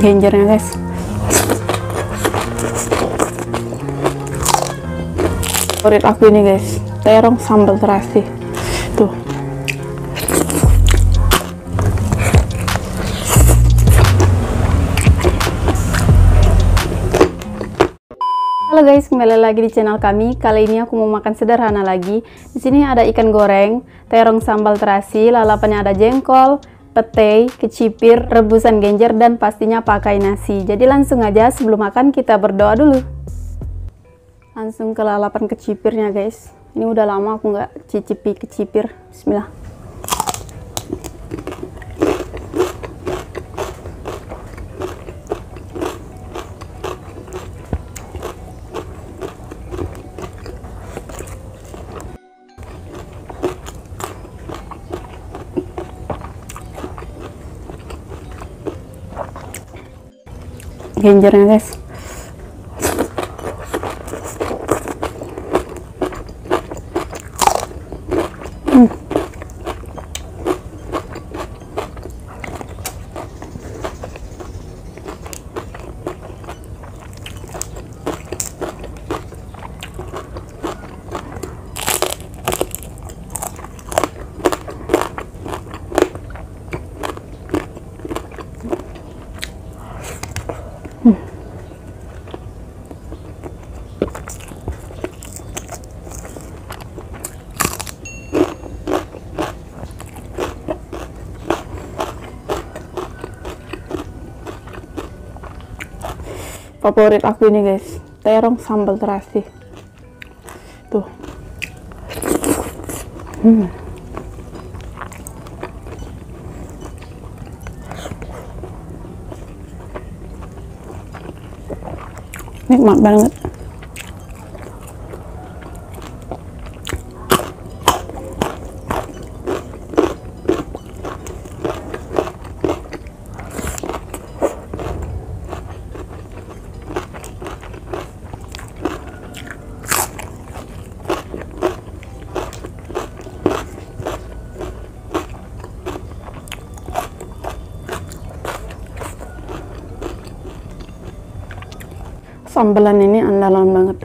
genjernya guys. Favorit aku ini guys, terong sambal terasi tuh. Halo guys, kembali lagi di channel kami. Kali ini aku mau makan sederhana lagi. Di sini ada ikan goreng, terong sambal terasi, lalapannya ada jengkol, pete, kecipir, rebusan genjer, dan pastinya pakai nasi. Jadi langsung aja, sebelum makan kita berdoa dulu. Langsung ke lalapan kecipirnya guys. Ini udah lama aku nggak cicipi kecipir. Bismillah. Genjernya guys. Favorit aku ini guys, terong sambal terasi tuh. Nikmat banget. Sambelan ini andalan banget.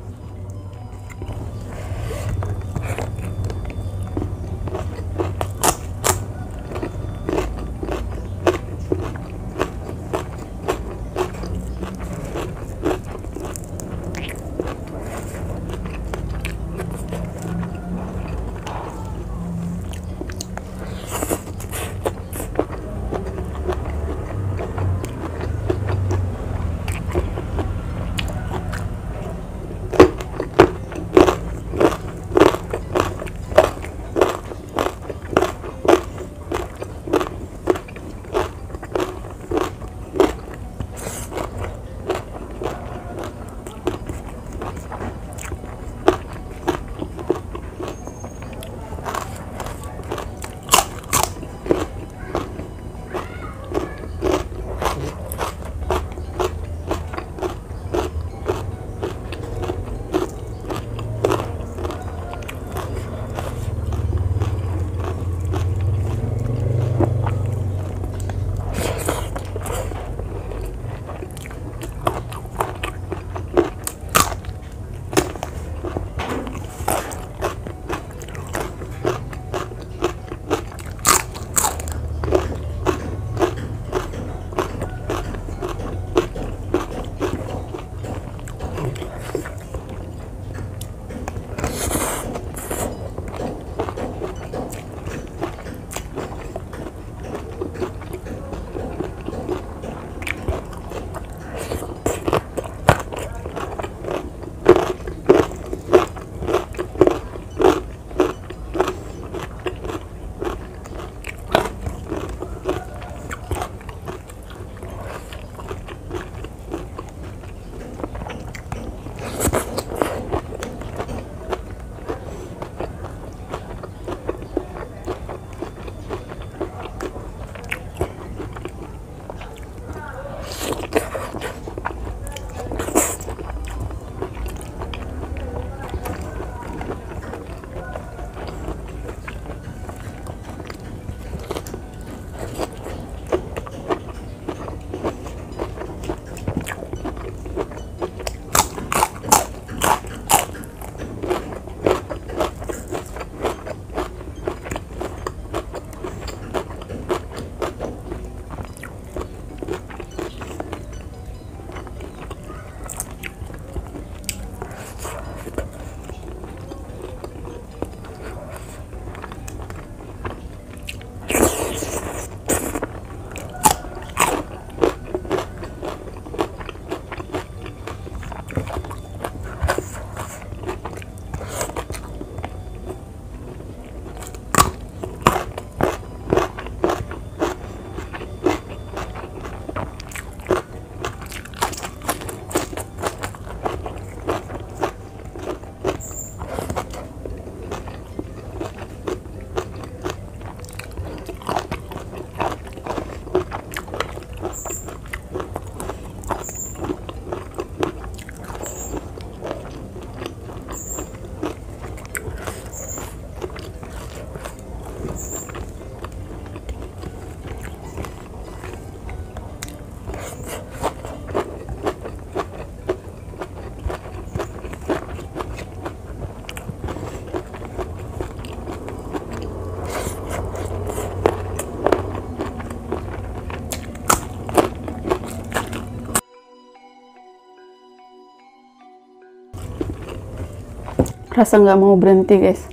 Rasa nggak mau berhenti guys.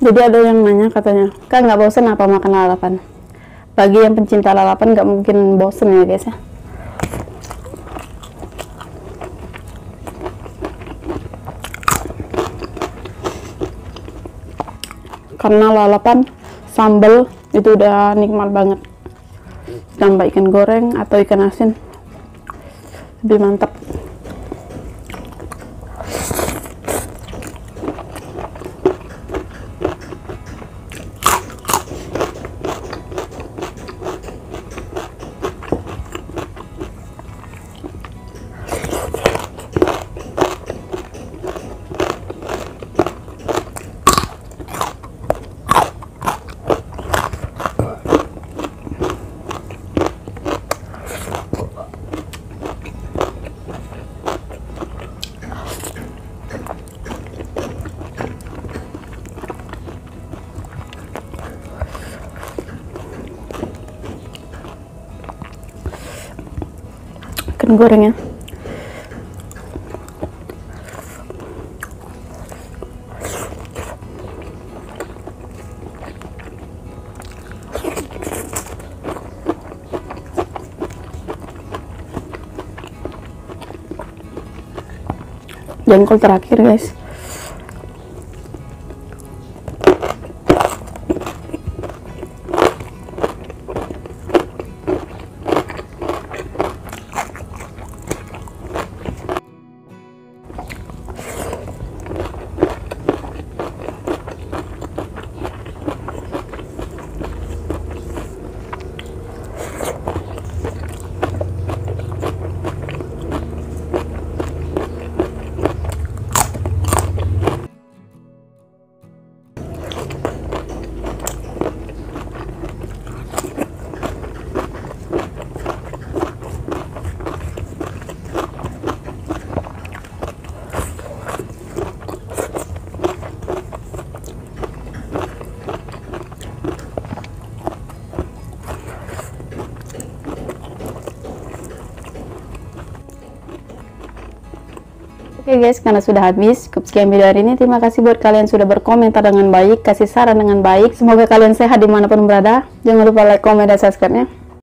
Jadi ada yang nanya katanya, Kak nggak bosen apa makan lalapan? Bagi yang pencinta lalapan nggak mungkin bosen ya guys ya. Karena lalapan sambal itu udah nikmat banget. Tambah ikan goreng atau ikan asin lebih mantap. Ikan goreng ya. Jengkol terakhir guys. Oke guys, karena sudah habis, cukup sekian video hari ini. Terima kasih buat kalian sudah berkomentar dengan baik, kasih saran dengan baik. Semoga kalian sehat dimanapun berada. Jangan lupa like, komen, dan subscribe-nya.